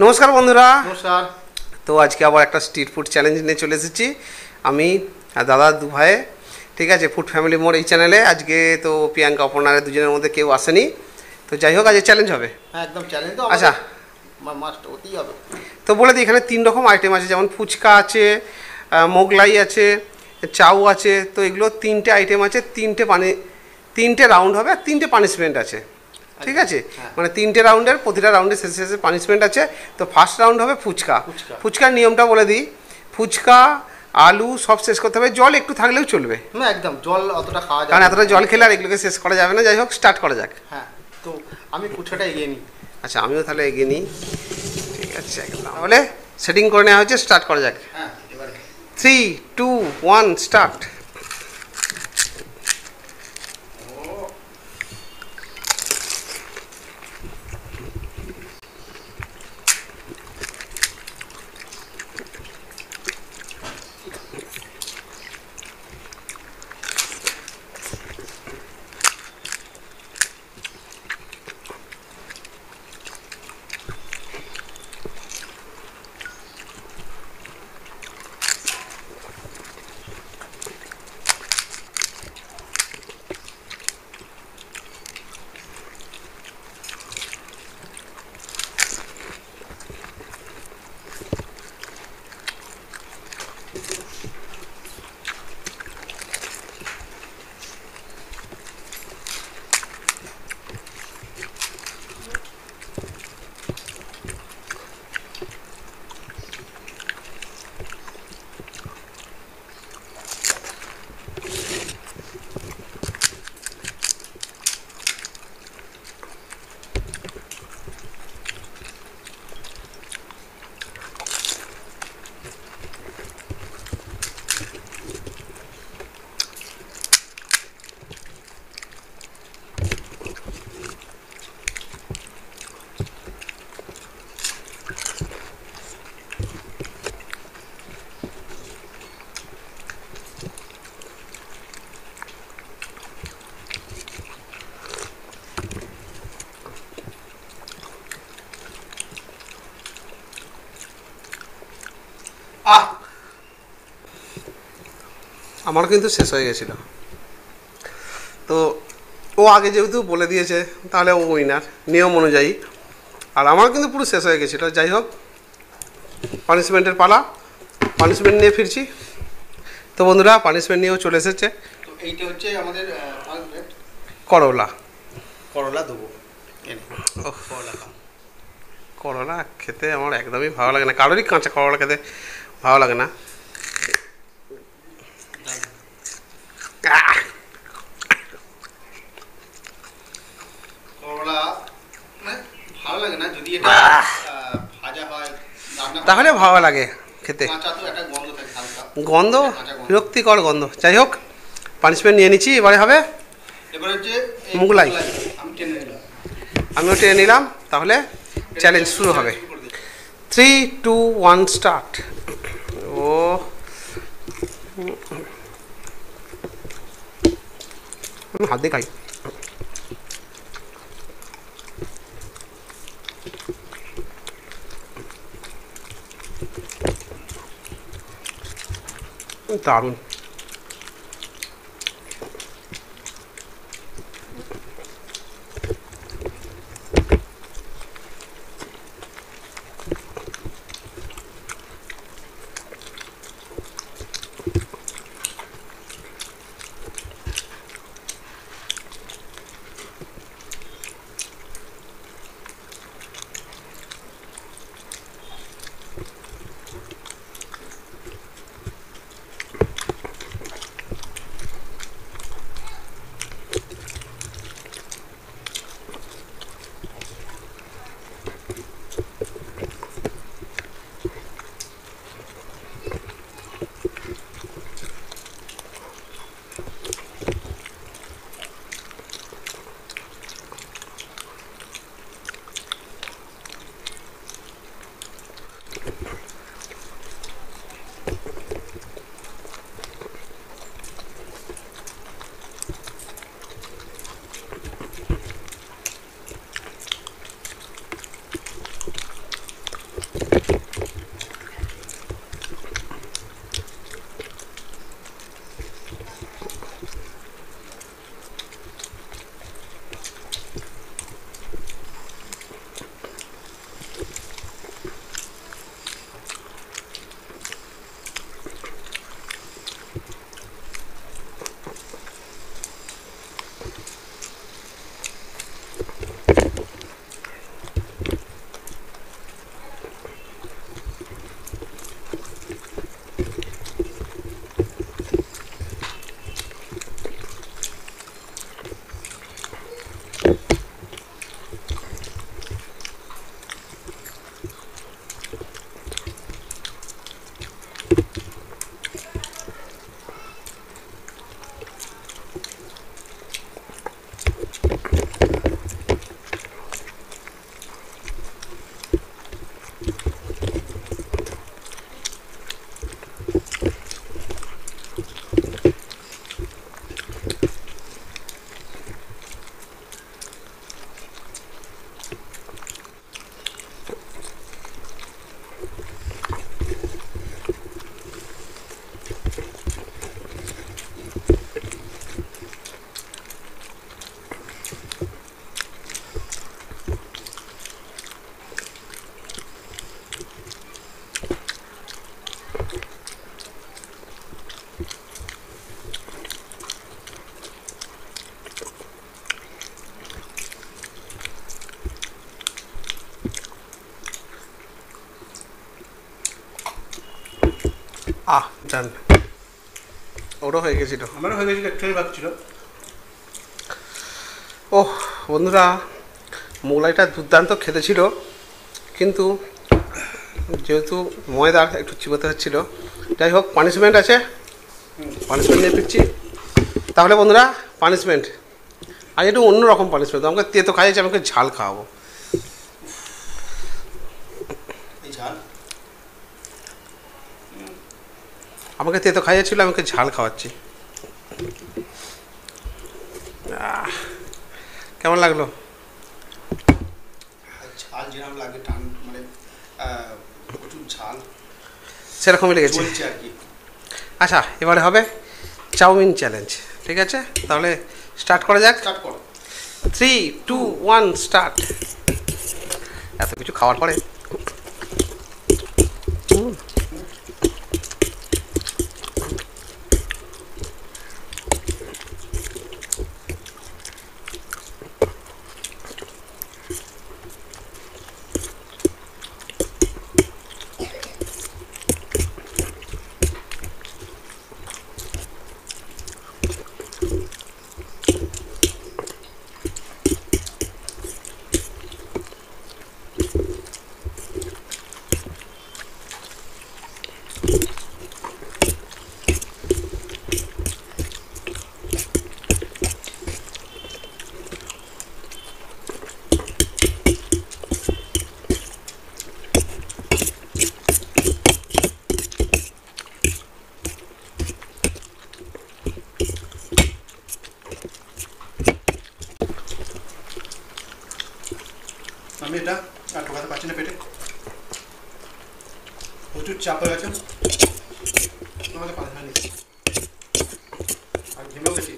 নমস্কার বন্ধুরা। নমস্কার। তো আজকে আবার একটা স্ট্রিট ফুড চ্যালেঞ্জ নিয়ে চলে এসেছি আমি আর দাদা দু ভাই। ঠিক আছে, ফুড ফ্যামিলি মোড় এই চ্যানেলে আজকে তো প্রিয়াঙ্কা অপর্ণার দুজনের মধ্যে কেউ আসেনি। তো যাই হোক, আজকে চ্যালেঞ্জ হবে। হ্যাঁ, একদম চ্যালেঞ্জ তো। আচ্ছা, মাস্ট হতেই হবে। তো বলে দিই, এখানে 3 রকম আইটেম আছে, যেমন ফুচকা আছে, মোগলাই আছে, চাউ আছে। তো এগুলো 3টে আইটেম আছে, 3টে রাউন্ড হবে আর 3টে পানিশমেন্ট আছে। ঠিক আছে, মানে 3টে রাউন্ডের প্রতিটা রাউন্ডের শেষে শেষে পানিশমেন্ট আছে। তো ফার্স্ট রাউন্ড হবে ফুচকা। ফুচকার নিয়মটা বলে দিই, ফুচকা আলু সব শেষ করতে হবে, জল একটু থাকলেও চলবে না, একদম জল অতটা খাওয়া যাবে কারণ এতটা জল খেলে আর এগুলোকে শেষ করা যাবে না। যাই হোক, স্টার্ট করা যাক। হ্যাঁ, তো আমি ফুচকাটা এগিয়ে নিই। আচ্ছা, আমিও তাহলে এগিয়ে নিই। ঠিক আছে, একদম তাহলে সেটিং করে নেওয়া হয়েছে, স্টার্ট করা যাক। হ্যাঁ, এবারে 3, 2, 1 স্টার্ট। আমার কিন্তু শেষ হয়ে গেছিল। তো ও আগে যেহেতু বলে দিয়েছে, তাহলে ও উইনার নিয়ম অনুযায়ী। আর আমার কিন্তু পুরো শেষ হয়ে গেছিলো। যাই হোক, পানিশমেন্টের পালা। পানিশমেন্ট নিয়ে ফিরছি। তো বন্ধুরা, পানিশমেন্ট নিয়েও চলে এসেছে। তো এইটা হচ্ছে আমাদের করলা। করলা দেবো। করলা খেতে আমার একদমই ভালো লাগে না, কারোরই কাঁচা করলা খেতে ভালো লাগে না। করলা ভালো লাগে না, যদি এটা ভাজা হয় তাহলে ভালো লাগে খেতে। কাঁচা তো একটা গন্ধ থাকে হালকা, গন্ধ, বিরক্তিকর গন্ধ। যাই হোক, পানিশমেন্ট নিয়ে নিচ্ছি। এবারে হবে এবার হচ্ছে মোগলাই। আমি টেনে নিলাম। আমিও টেনে নিলাম। তাহলে চ্যালেঞ্জ শুরু হবে। 3, 2, 1 স্টার্ট। ও হাত দিয়ে খাই। দারুণ। ডান। ওটাও হয়ে গেছিল, আমারও হয়ে গেছিল, একটুই বাকি ছিল। ওহ বন্ধুরা, মোগলাইটা দুর্দান্ত খেতে ছিল, কিন্তু যেহেতু ময়দার একটু চিবোতে হচ্ছিল। যাই হোক, পানিশমেন্ট আছে, পানিশমেন্ট নিয়ে ফিরছি। তাহলে বন্ধুরা, পানিশমেন্ট আজ একটু অন্যরকম পানিশমেন্ট। আমাকে তেতো খাইয়েছে, আমাকে ঝাল খাওয়াবো। আমাকে তেতো খাইয়েছিল, আমাকে ঝাল খাওয়াচ্ছি। কেমন লাগলো? ঝাল যেরকম লাগে, মানে প্রচুর ঝাল সেরকমই লেগেছে আর কি। আচ্ছা, এবারে হবে চাউমিন চ্যালেঞ্জ। ঠিক আছে, তাহলে স্টার্ট করা যাক। স্টার্ট করো। 3, 2, 1 স্টার্ট। এত কিছু খাওয়ার পরে আমি এটা আর ঢোকাতে পারছি না পেটে, প্রচুর চাপ হয়ে গেছে। আমাকে পানি খাওয়া নিচ্ছি আর ঘেমেও গেছি।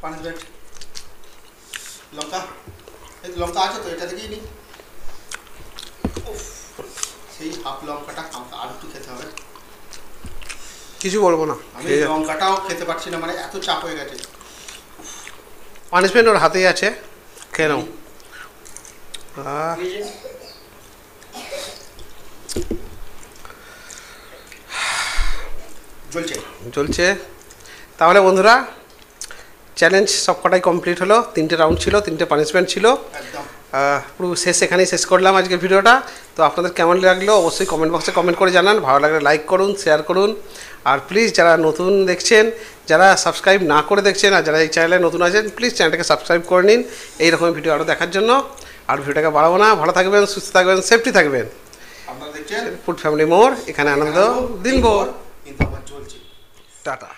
পানিশমেন্ট লঙ্কা, এই লঙ্কা আছে তো, এটা থেকেই নিই। সেই হাফ লঙ্কাটা আমাকে আর একটু খেতে হবে। কিছু বলবো না, আমি লঙ্কাটাও খেতে পারছি না, মানে এত চাপ হয়ে গেছে। পানিশমেন্ট ওর হাতেই আছে, খেয়ে নাও। জ্বলছে। তাহলে বন্ধুরা, চ্যালেঞ্জ সবকটাই কমপ্লিট হলো। 3টে রাউন্ড ছিল, 3টে পানিশমেন্ট ছিল। পুরো শেষ, এখানেই শেষ করলাম আজকের ভিডিওটা। তো আপনাদের কেমন লাগলো অবশ্যই কমেন্ট বক্সে কমেন্ট করে জানান। ভালো লাগলে লাইক করুন, শেয়ার করুন। আর প্লিজ যারা নতুন দেখছেন, যারা সাবস্ক্রাইব না করে দেখছেন, আর যারা এই চ্যানেলে নতুন আছেন, প্লিজ চ্যানেলটাকে সাবস্ক্রাইব করে নিন এইরকম ভিডিও আরও দেখার জন্য। আর ভিডিওটাকে বাড়াবো না। ভালো থাকবেন, সুস্থ থাকবেন, সেফটি থাকবেন। আপনারা দেখছেন ফুড ফ্যামিলি মোর, এখানে আনন্দ দিন ভোর। কিন্তু আমার চলছে। টাটা।